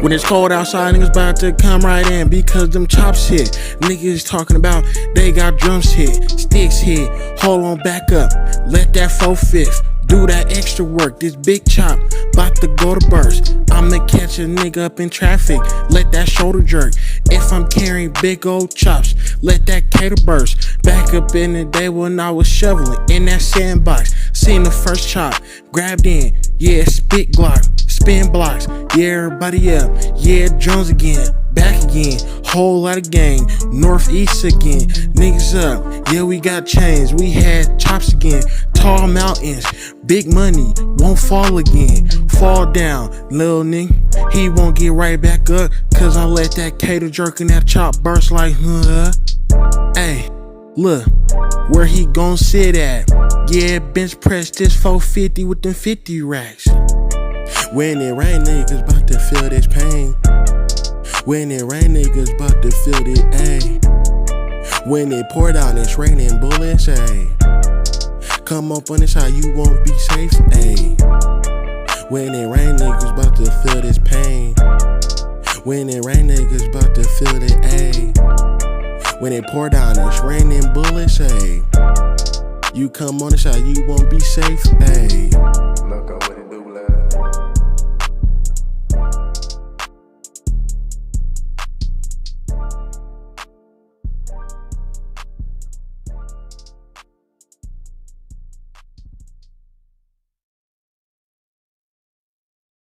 When it's cold outside, niggas about to come right in because them chops hit. Niggas talking about they got drums hit, sticks hit. Hold on, back up, let that 4/5 do that extra work. This big chop bout to go to burst. I'ma catch a nigga up in traffic, let that shoulder jerk. If I'm carrying big old chops, let that cater burst. Back up in the day when I was shoveling in that sandbox, seen the first chop, grabbed in, yeah, spit Glock, spin blocks, yeah, everybody up, yeah, Jones again, back again, whole lot of gang, northeast again, niggas up, yeah, we got chains, we had chops again, tall mountains, big money, won't fall again, fall down, lil nigga, he won't get right back up, cause I let that cater jerk and that chop burst like, hey, look, where he gon' sit at, yeah, bench press this 450 with them 50 racks. When it rain, niggas bout to feel this pain. When it rain, niggas bout to feel this, ayy. When it pour down, it's raining bullets, ayy. Come up on this how you won't be safe, ayy. When it rain, niggas bout to feel this pain. When it rain, niggas bout to feel it, ayy. When it pour down, it's raining bullets, ayy. You come on this how you won't be safe, ayy. Look away.